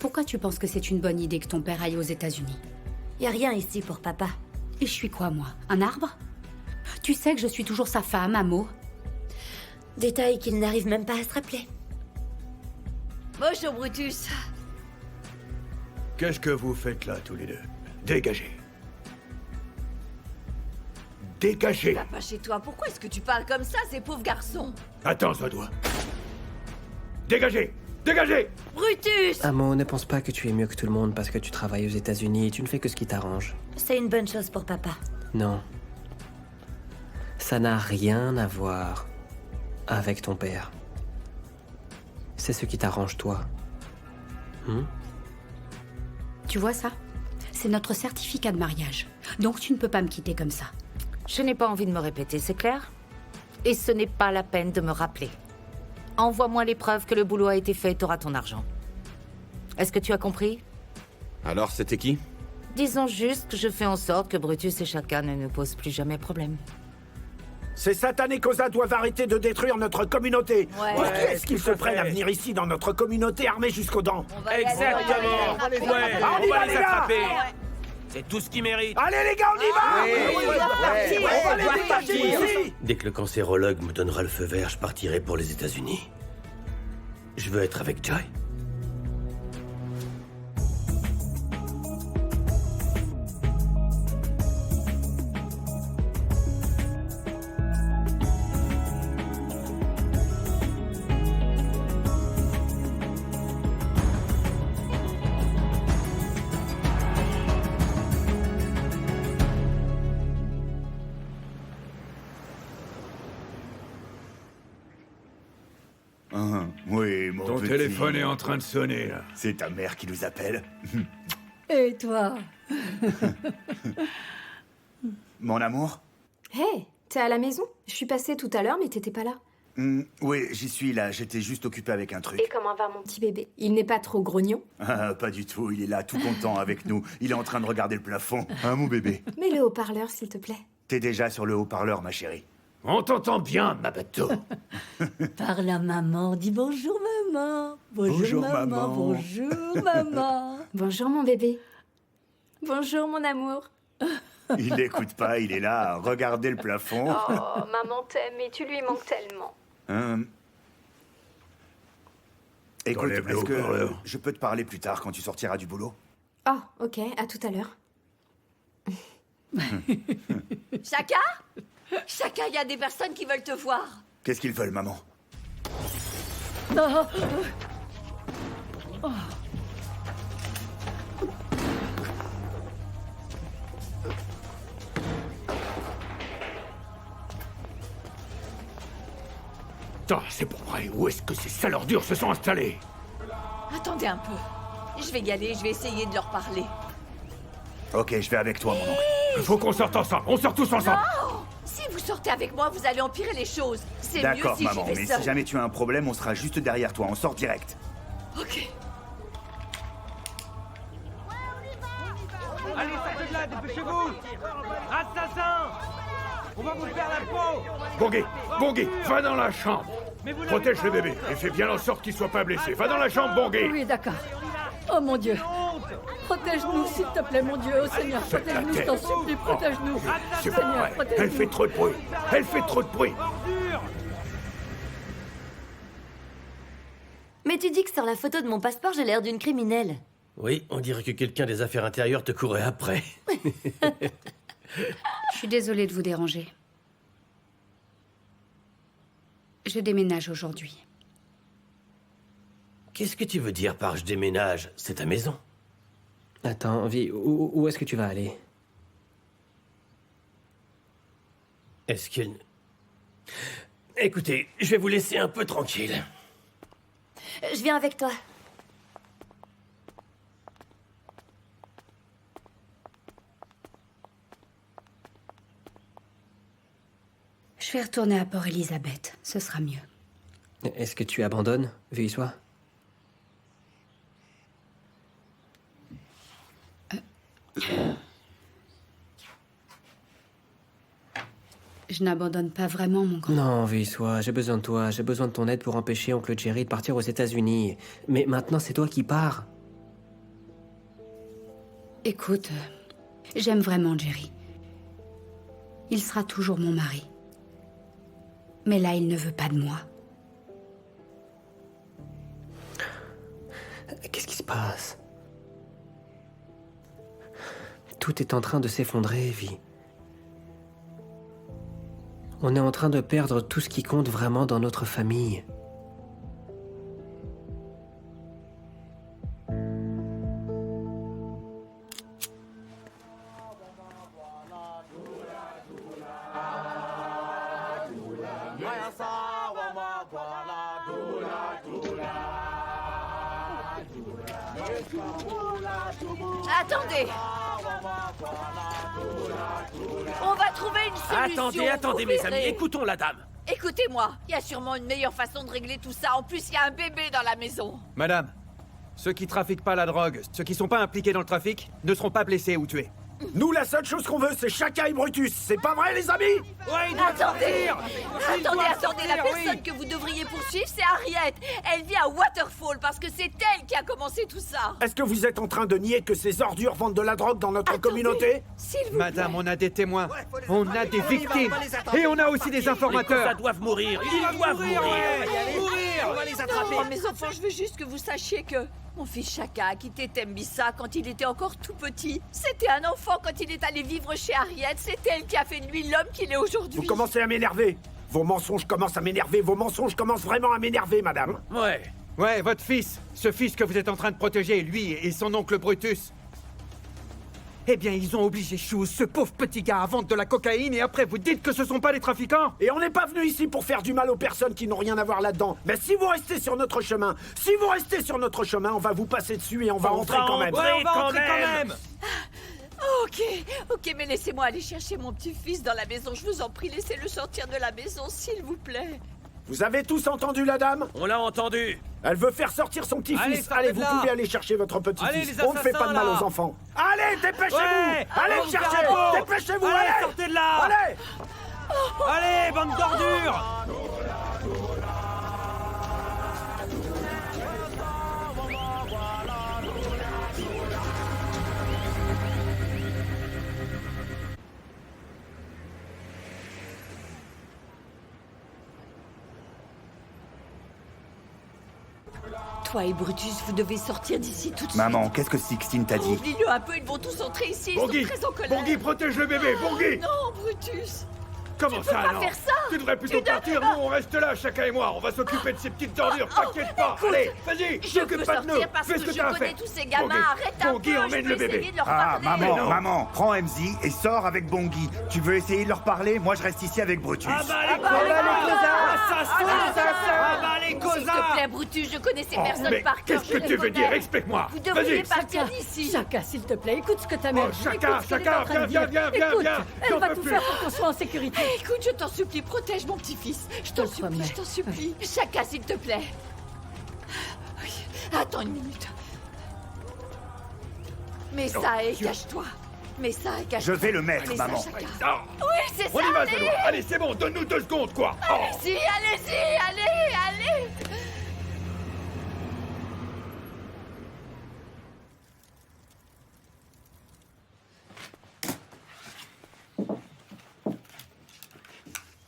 Pourquoi tu penses que c'est une bonne idée que ton père aille aux États-Unis? Y a rien ici pour papa. Et je suis quoi, moi? Un arbre? Tu sais que je suis toujours sa femme, Amo. Détail qu'il n'arrive même pas à se rappeler. Bonjour, Brutus. Qu'est-ce que vous faites là, tous les deux? Dégagez. Dégagez. Va pas chez toi. Pourquoi est-ce que tu parles comme ça, ces pauvres garçons? Attends, Zodois. Dégagez. Dégagez. Brutus! Amo, ne pense pas que tu es mieux que tout le monde parce que tu travailles aux États-Unis et tu ne fais que ce qui t'arrange. C'est une bonne chose pour papa. Non. Ça n'a rien à voir avec ton père. C'est ce qui t'arrange, toi. Tu vois ça? C'est notre certificat de mariage. Donc tu ne peux pas me quitter comme ça. Je n'ai pas envie de me répéter, c'est clair? Et ce n'est pas la peine de me rappeler. Envoie-moi les preuves que le boulot a été fait, t'auras ton argent. Est-ce que tu as compris? Alors, c'était qui? Disons juste que je fais en sorte que Brutus et Chaka ne nous posent plus jamais problème. Ces satanés Cosa doivent arrêter de détruire notre communauté. Pour qui est-ce qu'ils se prennent à venir ici dans notre communauté armés jusqu'aux dents? Exactement. On On y va, va les les gars. attraper. C'est tout ce qu'ils méritent. Allez les gars, on y va. On va les détacher d'ici. Dès que le cancérologue me donnera le feu vert, je partirai pour les États-Unis. Je veux être avec Joy. Oui, mon Ton petit. téléphone est en train de sonner, là. C'est ta mère qui nous appelle. Et toi? Mon amour? Hé, t'es à la maison? Je suis passée tout à l'heure, mais t'étais pas là. Oui, j'y suis là. J'étais juste occupé avec un truc. Et comment va mon petit bébé? Il n'est pas trop grognon? Ah, pas du tout. Il est là, tout content avec nous. Il est en train de regarder le plafond. Hein, mon bébé? Mets le haut-parleur, s'il te plaît. T'es déjà sur le haut-parleur, ma chérie. On t'entend bien, ma bateau. Parle à maman, dis bonjour maman. Bonjour, maman. Bonjour maman. Bonjour mon bébé. Bonjour mon amour. Il n'écoute pas, il est là à regarder le plafond. Oh, maman t'aime et tu lui manques tellement. Écoute, Enlève le est-ce que haut-parleur. je peux te parler plus tard quand tu sortiras du boulot? Oh, ok, à tout à l'heure. Chaka? Chaka, il y a des personnes qui veulent te voir. Qu'est-ce qu'ils veulent, maman? Putain, c'est pas vrai. Où est-ce que ces salordures se sont installées? Attendez un peu. Je vais y aller, je vais essayer de leur parler. Ok, je vais avec toi, mon oncle. Il faut qu'on sorte ensemble. On sort tous ensemble. Non! Si vous sortez avec moi, vous allez empirer les choses. C'est mieux D'accord, si maman, j'y vais mais seule. si jamais tu as un problème, on sera juste derrière toi. On sort direct. Ok. Allez, sortez de là, dépêchez-vous. Assassin! On va vous faire la peau. Bongi, va dans la chambre. Protège le bébé et fais bien en sorte qu'il soit pas blessé. Va dans la chambre, Bongi. Oui, d'accord. Oh mon Dieu. Protège-nous, s'il te plaît, mon Dieu. Oh Seigneur, protège-nous, je t'en supplie, protège-nous. C'est pas Seigneur, vrai. protège-nous. Elle fait trop de bruit. Elle fait trop de bruit. Mais tu dis que sur la photo de mon passeport, j'ai l'air d'une criminelle. Oui, on dirait que quelqu'un des affaires intérieures te courait après. Je suis désolée de vous déranger. Je déménage aujourd'hui. Qu'est-ce que tu veux dire par je déménage? C'est ta maison. Attends, Vi, où est-ce que tu vas aller? Est-ce qu'il... Écoutez, je vais vous laisser un peu tranquille. Je viens avec toi. Je vais retourner à Port-Elizabeth. Ce sera mieux. Est-ce que tu abandonnes, Vuillissois? Je n'abandonne pas vraiment, mon grand. Non, Vuillissois, j'ai besoin de toi. J'ai besoin de ton aide pour empêcher oncle Jerry de partir aux États-Unis. Mais maintenant, c'est toi qui pars. Écoute, j'aime vraiment Jerry. Il sera toujours mon mari. Mais là, il ne veut pas de moi. Qu'est-ce qui se passe? Tout est en train de s'effondrer, Evie. On est en train de perdre tout ce qui compte vraiment dans notre famille. Attendez! On va trouver une solution. Attendez, mes amis, écoutons la dame. Écoutez-moi, il y a sûrement une meilleure façon de régler tout ça. En plus, il y a un bébé dans la maison. Madame, ceux qui trafiquent pas la drogue, ceux qui sont pas impliqués dans le trafic, ne seront pas blessés ou tués. Nous, la seule chose qu'on veut, c'est Chaka et Brutus. C'est pas vrai, les amis? Ouais, il Attendez! Attendez, la oui. personne que vous devriez poursuivre, c'est Harriet. Elle vit à Waterfall parce que c'est elle qui a commencé tout ça. Est-ce que vous êtes en train de nier que ces ordures vendent de la drogue dans notre communauté? S'il vous Madame, plaît. on a des témoins, on a des victimes, et on a aussi des Les informateurs. Cosa doivent mourir. Ils doivent mourir. On va les Non, mes enfants, je veux juste que vous sachiez que mon fils Chaka a quitté Tembisa quand il était encore tout petit. C'était un enfant quand il est allé vivre chez Harriet. C'est elle qui a fait de lui l'homme qu'il est aujourd'hui. Vous commencez à m'énerver. Vos mensonges commencent à m'énerver. Vos mensonges commencent vraiment à m'énerver, madame. Ouais, votre fils, ce fils que vous êtes en train de protéger, lui et son oncle Brutus. Eh bien, ils ont obligé Shoes, ce pauvre petit gars, à vendre de la cocaïne et après vous dites que ce sont pas des trafiquants? Et on n'est pas venu ici pour faire du mal aux personnes qui n'ont rien à voir là-dedans. Mais si vous restez sur notre chemin, on va vous passer dessus et on va rentrer quand même. Ouais, on va rentrer quand même. Ok, mais laissez-moi aller chercher mon petit-fils dans la maison. Je vous en prie, laissez-le sortir de la maison, s'il vous plaît. Vous avez tous entendu la dame? On l'a entendu. Elle veut faire sortir son Allez, petit-fils. sortez Allez, de vous là. pouvez aller chercher votre Allez, petit-fils. les On ne fait pas de mal assassins, là. aux enfants. Allez, dépêchez-vous. Ouais. Allez On le va chercher. faire un pot. Dépêchez-vous. Allez, Allez, sortez de là. Allez. Allez, bande d'ordures! Toi et Brutus, vous devez sortir d'ici tout de suite. Maman, qu'est-ce que Sixtine t'a dit? Oublie-le un peu, ils vont tous entrer ici, ils Bongi, sont très en colère. Bongi, protège le bébé, Bongi! Non, Brutus. Comment Tu peux ça, pas non? faire ça. Tu devrais plutôt partir, nous on reste là, Chaka et moi, on va s'occuper de ces petites ordures, t'inquiète pas! écoute, Allez, vas-y, Je t'occupe peux pas de nous, sortir parce fais que ce que je t'as à connais faire! tous ces gamins, Bongi, arrête un Bongi, peu, je emmène peux le bébé! essayer de leur Ah, parler. Mais non. maman, prends MZ et sors avec Bongi. Tu veux essayer de leur parler? Moi, je reste ici avec Brutus. Ah bah les S'il te plaît, Brutus, je connais ces personnes Mais par cœur. qu'est-ce que je tu les veux dire? connais. Explique-moi! Vous devriez Vas-y! partir d'ici. Chaka, s'il te plaît, écoute ce que ta mère Oh, dit. Chaka, Écoute ce qu'elle est Chaka, en train de viens, dire. viens, Écoute, viens, elle j'en va peux tout plus. faire pour qu'on soit en sécurité. Écoute, je t'en supplie, protège mon petit-fils. Je t'en supplie, promets. je t'en supplie. Chaka, s'il te plaît. Oui. Attends une minute. Mais ça, et cache-toi. Mais ça, et cache-toi. Je vais le mettre, Mais ça, maman. Chaka. Ah, Oui, c'est ça, on y va, allez. Zalo! Allez, c'est bon, donne-nous 2 secondes, quoi! Oh. Allez-y, allez.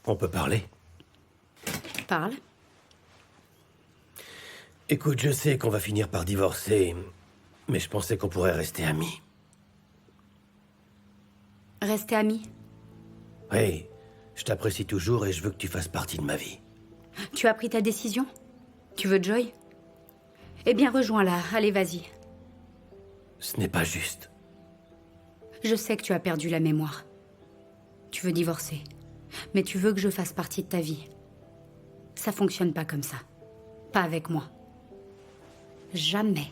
On peut parler? Parle. Écoute, je sais qu'on va finir par divorcer, mais je pensais qu'on pourrait rester amis. Restez amis. Oui, je t'apprécie toujours et je veux que tu fasses partie de ma vie. Tu as pris ta décision? Tu veux Joy? Eh bien, rejoins-la. Allez, vas-y. Ce n'est pas juste. Je sais que tu as perdu la mémoire. Tu veux divorcer. Mais tu veux que je fasse partie de ta vie. Ça fonctionne pas comme ça. Pas avec moi. Jamais.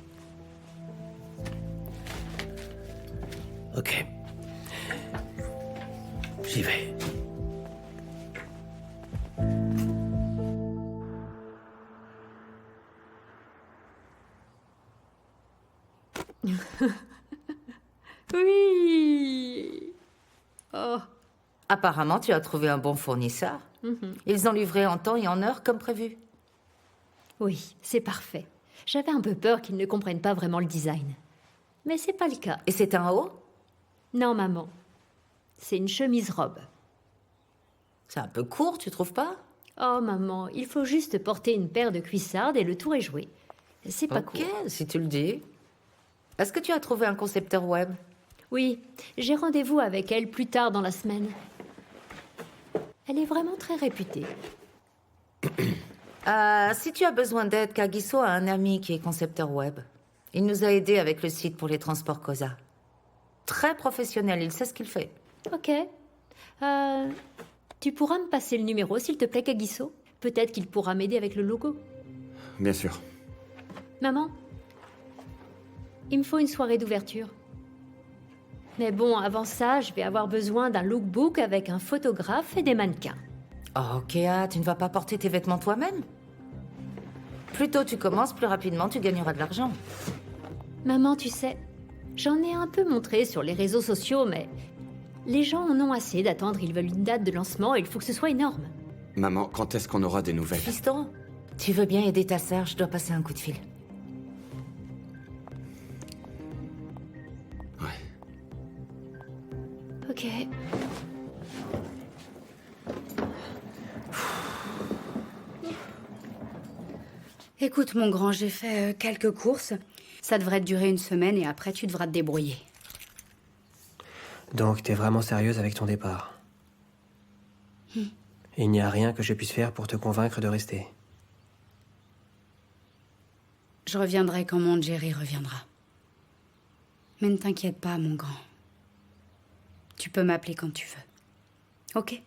Ok. J'y vais. Oui. Oh. Apparemment, tu as trouvé un bon fournisseur. Ils ont livré en temps et en heure comme prévu. Oui, c'est parfait. J'avais un peu peur qu'ils ne comprennent pas vraiment le design. Mais c'est pas le cas. Et c'est un haut? Non, maman. C'est une chemise-robe. C'est un peu court, tu trouves pas? Oh, maman, il faut juste porter une paire de cuissardes et le tour est joué. C'est pas court. Ok, si tu le dis. Est-ce que tu as trouvé un concepteur web? Oui, j'ai rendez-vous avec elle plus tard dans la semaine. Elle est vraiment très réputée. Si tu as besoin d'aide, Kagiso a un ami qui est concepteur web. Il nous a aidés avec le site pour les transports Cosa. Très professionnel, il sait ce qu'il fait. Ok. Tu pourras me passer le numéro, s'il te plaît, Kagiso? Peut-être qu'il pourra m'aider avec le logo. Bien sûr. Maman, il me faut une soirée d'ouverture. Mais bon, avant ça, je vais avoir besoin d'un lookbook avec un photographe et des mannequins. Oh, Kéa, tu ne vas pas porter tes vêtements toi-même? Plus tôt tu commences, plus rapidement tu gagneras de l'argent. Maman, tu sais, j'en ai un peu montré sur les réseaux sociaux, mais les gens en ont assez d'attendre. Ils veulent une date de lancement et il faut que ce soit énorme. Maman, quand est-ce qu'on aura des nouvelles? Fiston, tu veux bien aider ta sœur? Je dois passer un coup de fil. Ok. Écoute, mon grand, j'ai fait quelques courses. Ça devrait te durer une semaine et après, tu devras te débrouiller. Donc, t'es vraiment sérieuse avec ton départ? Il n'y a rien que je puisse faire pour te convaincre de rester. Je reviendrai quand mon Jerry reviendra. Mais ne t'inquiète pas, mon grand. Tu peux m'appeler quand tu veux. Ok?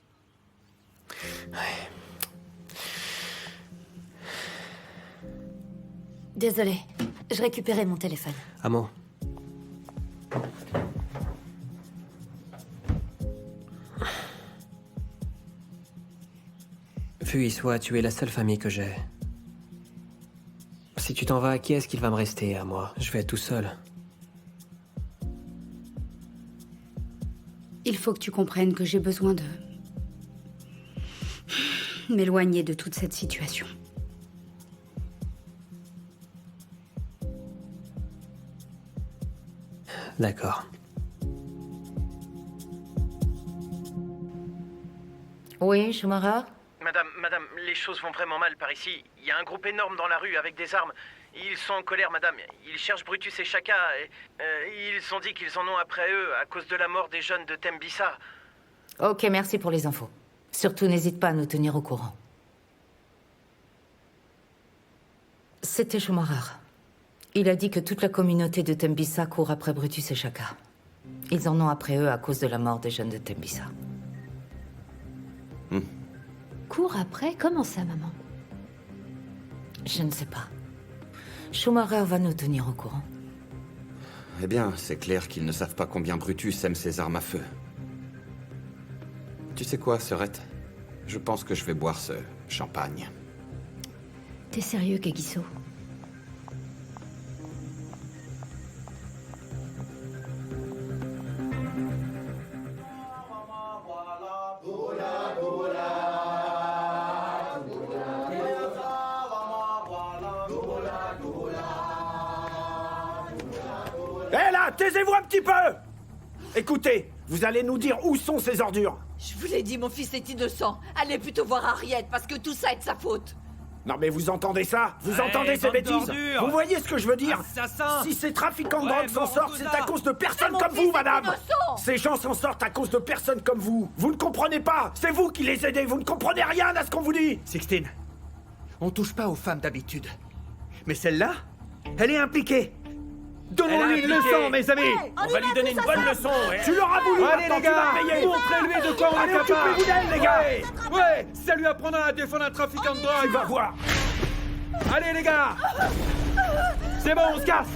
Désolée, je récupérais mon téléphone. Amo. Fui soit, tu es la seule famille que j'ai. Si tu t'en vas, qui est-ce qu'il va me rester à moi? Je vais être tout seul. Il faut que tu comprennes que j'ai besoin de m'éloigner de toute cette situation. D'accord. Oui, Shumara? Madame, les choses vont vraiment mal par ici. Il y a un groupe énorme dans la rue avec des armes. Ils sont en colère, madame. Ils cherchent Brutus et Shaka. Et, ils ont dit qu'ils en ont après eux à cause de la mort des jeunes de Tembissa. Ok, merci pour les infos. Surtout, n'hésite pas à nous tenir au courant. C'était Shumara. Il a dit que toute la communauté de Tembissa court après Brutus et Shaka. Ils en ont après eux à cause de la mort des jeunes de Tembissa. Cours après? Comment ça, maman? Je ne sais pas. Schumacher va nous tenir au courant. Eh bien, c'est clair qu'ils ne savent pas combien Brutus aime ses armes à feu. Tu sais quoi, sœurette? Je pense que je vais boire ce champagne. T'es sérieux, Kagiso? Hé là, taisez-vous un petit peu! Écoutez, vous allez nous dire où sont ces ordures. Je vous l'ai dit, mon fils est innocent. Allez plutôt voir Harriet, parce que tout ça est de sa faute. Non mais vous entendez ça? Vous entendez ces bêtises? Vous voyez ce que je veux dire? Si ces trafiquants de drogue s'en sortent, c'est à cause de personnes comme vous, madame! Ces gens s'en sortent à cause de personnes comme vous. Vous ne comprenez pas! C'est vous qui les aidez, vous ne comprenez rien à ce qu'on vous dit! Sixtine, on touche pas aux femmes d'habitude. Mais celle-là, elle est impliquée. Donnons-lui une leçon, mes amis! On va lui donner une bonne leçon. Tu l'auras voulu! Allez, les gars! Montrez-lui de quoi on est capable! Occupez-vous d'elle, les gars! Ouais, ça lui apprendra à défendre un trafiquant de drogue! Tu vas voir! Allez, les gars! C'est bon, on se casse!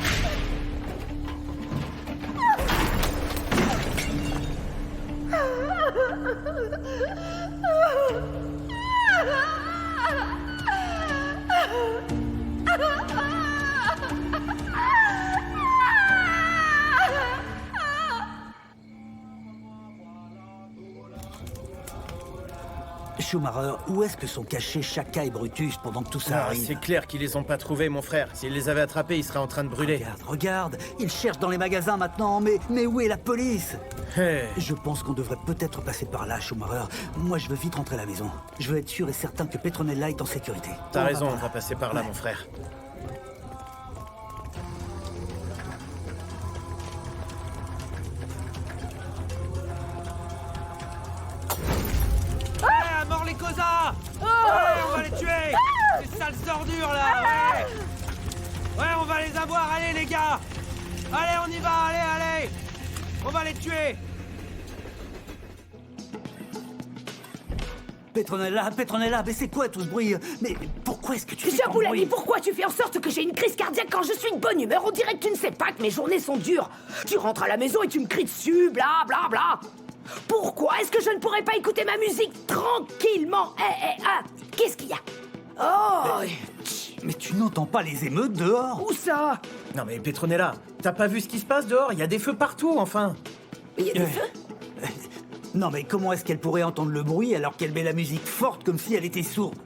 Schumacher, où est-ce que sont cachés Shaka et Brutus pendant que tout ça arrive? C'est clair qu'ils les ont pas trouvés, mon frère. S'ils les avaient attrapés, ils seraient en train de brûler. Regarde, ils cherchent dans les magasins maintenant, mais où est la police? Je pense qu'on devrait peut-être passer par là, Schumacher. Moi, je veux vite rentrer à la maison. Je veux être sûr et certain que Petronella est en sécurité. T'as raison, on va passer par là, mon frère. À mort les Cosa! Allez, on va les tuer! Ces sales ordures là! Ouais, on va les avoir, allez les gars! Allez, on y va, allez! On va les tuer! Petronella, mais c'est quoi tout ce bruit? Mais pourquoi est-ce que tu fais Jaboulani, pourquoi tu fais en sorte que j'ai une crise cardiaque quand je suis de bonne humeur? On dirait que tu ne sais pas que mes journées sont dures. Tu rentres à la maison et tu me cries dessus, bla bla bla. Pourquoi est-ce que je ne pourrais pas écouter ma musique tranquillement? Qu'est-ce qu'il y a? Oh! Mais tu n'entends pas les émeutes dehors? Où ça? Non mais Petronella, t'as pas vu ce qui se passe dehors? Il y a des feux partout, enfin. Il y a des feux? Non mais comment est-ce qu'elle pourrait entendre le bruit alors qu'elle met la musique forte comme si elle était sourde?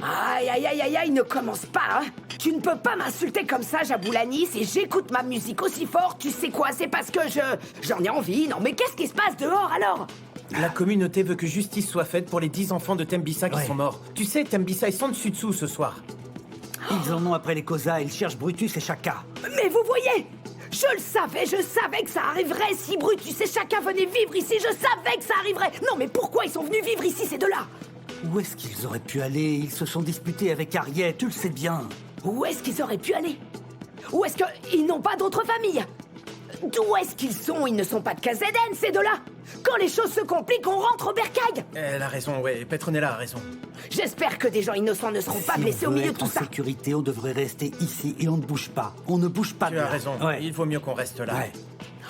Aïe, ne commence pas, hein. Tu ne peux pas m'insulter comme ça, Jaboulani. Si j'écoute ma musique aussi fort, tu sais quoi? C'est parce que j'en ai envie. Non mais qu'est-ce qui se passe dehors alors? La communauté veut que justice soit faite pour les 10 enfants de Tembissa qui sont morts. Tu sais, Tembissa est sans dessus dessous ce soir. Ils en ont après les Cosa, ils cherchent Brutus et Shaka. Mais vous voyez, je savais que ça arriverait. Si Brutus et Shaka venaient vivre ici, je savais que ça arriverait. Non mais pourquoi ils sont venus vivre ici ces deux-là? Où est-ce qu'ils auraient pu aller? Ils se sont disputés avec Harriet, tu le sais bien. Où est-ce qu'ils auraient pu aller? Où est-ce qu'ils n'ont pas d'autre famille? D'où est-ce qu'ils sont? Ils ne sont pas de KZN, ces deux-là. Quand les choses se compliquent, on rentre au bercail. Elle a raison, ouais, Petronella a raison. J'espère que des gens innocents ne seront pas blessés au milieu de tout ça. En sécurité, on devrait rester ici et on ne bouge pas. On ne bouge pas de là. Tu as raison, il vaut mieux qu'on reste là. Ouais.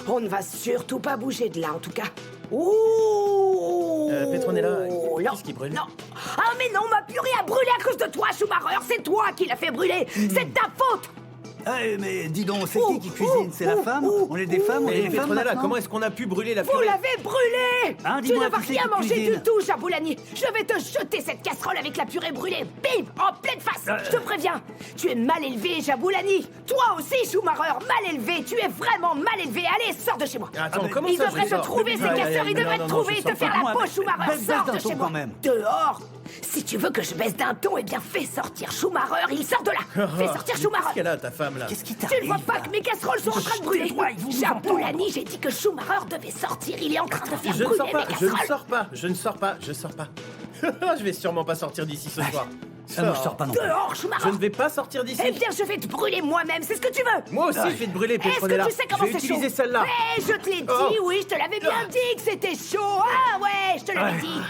On ne va surtout pas bouger de là, en tout cas. Ouh! Petronella, qu'est-ce qui brûle? Non. Ah mais non, ma purée a brûlé à cause de toi, Schumacher. C'est toi qui l'as fait brûler. C'est de ta faute. Mais dis donc, c'est qui cuisine? C'est la femme? On est des femmes, on est des femmes Petronella, maintenant? comment est-ce qu'on a pu brûler la purée? Vous l'avez brûlée! Hein, Tu dis-moi, ne vas qui c'est rien qui manger cuisine? du tout, Jaboulani. Je vais te jeter cette casserole avec la purée brûlée. Bim! En pleine face. Je te préviens. Tu es mal élevé, Jaboulani. Toi aussi, Schumacher, mal élevé. Tu es vraiment mal élevé. Allez, sors de chez moi. Attends, comment Ils ça, devraient te trouver, ces casseurs. Ils devraient te trouver et te faire la peau, Schumacher. Sors de chez moi. Dehors. Si tu veux que je baisse d'un ton, eh bien fais sortir Schumacher. Il sort de là. Fais sortir Schumacher. Qu'est-ce qu'elle a, ta femme, là? Qu'est-ce qui Tu t'arrive? ne vois pas que mes casseroles sont en train de brûler? Jaboulani, j'ai dit que Schumacher devait sortir. Il est en train de faire Je ne brûler sors pas, mes je ne casseroles. sors pas, je ne sors pas, je sors pas. Je vais sûrement pas sortir d'ici ce soir. moi, je sors pas non plus. Dehors, Schumacher. Je ne vais pas sortir d'ici. Eh bien, je vais te brûler moi-même. C'est ce que tu veux? Moi aussi, je vais te brûler, Petronella. Est-ce que tu sais comment Je vais c'est chaud? utiliser celle-là. Eh, je te l'ai dit, oui, je te l'avais bien dit que c'était chaud. Ah ouais, je te l'avais dit.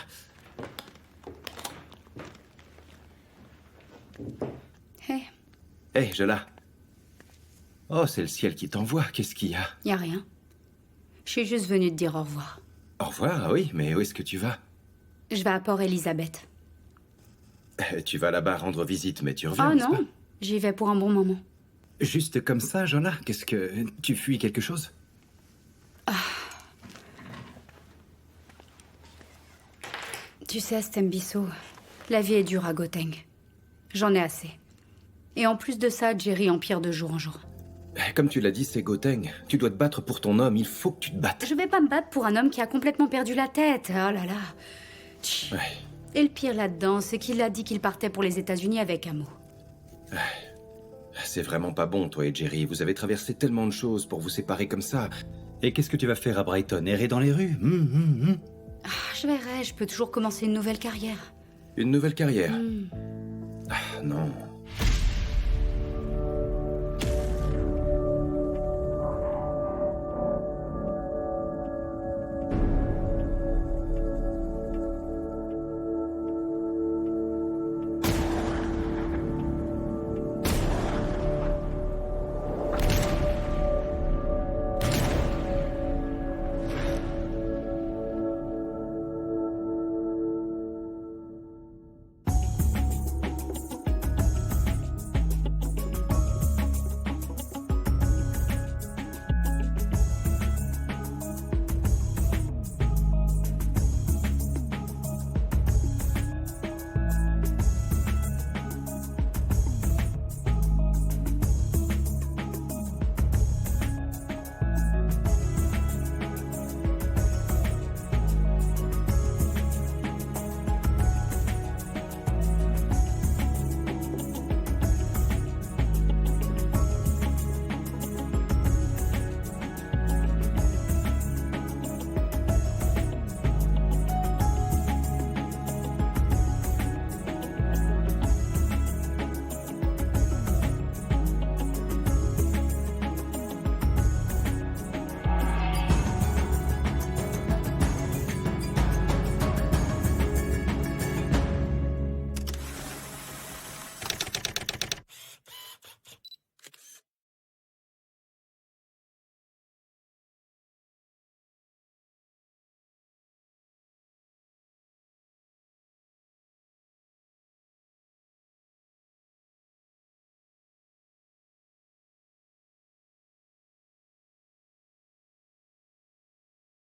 Hé, Jola. Oh, c'est le ciel qui t'envoie. Qu'est-ce qu'il y a? Y a rien. Je suis juste venue te dire au revoir. Au revoir, oui, mais où est-ce que tu vas? Je vais à Port-Élisabeth. Tu vas là-bas rendre visite, mais tu reviens, Oh n'est-ce non, j'y vais pour un bon moment. pas? Juste comme ça, Jola? Qu'est-ce que... Tu fuis quelque chose? Tu sais, Stembisso, la vie est dure à Goteng. J'en ai assez. Et en plus de ça, Jerry empire de jour en jour. Comme tu l'as dit, c'est Goteng. Tu dois te battre pour ton homme. Il faut que tu te battes. Je vais pas me battre pour un homme qui a complètement perdu la tête. Oh là là. Tch. Ouais. Et le pire là-dedans, c'est qu'il a dit qu'il partait pour les États-Unis avec un mot. C'est vraiment pas bon, toi et Jerry. Vous avez traversé tellement de choses pour vous séparer comme ça. Et qu'est-ce que tu vas faire à Brighton? Errer dans les rues? Je verrai, je peux toujours commencer une nouvelle carrière. Une nouvelle carrière? Ah, non.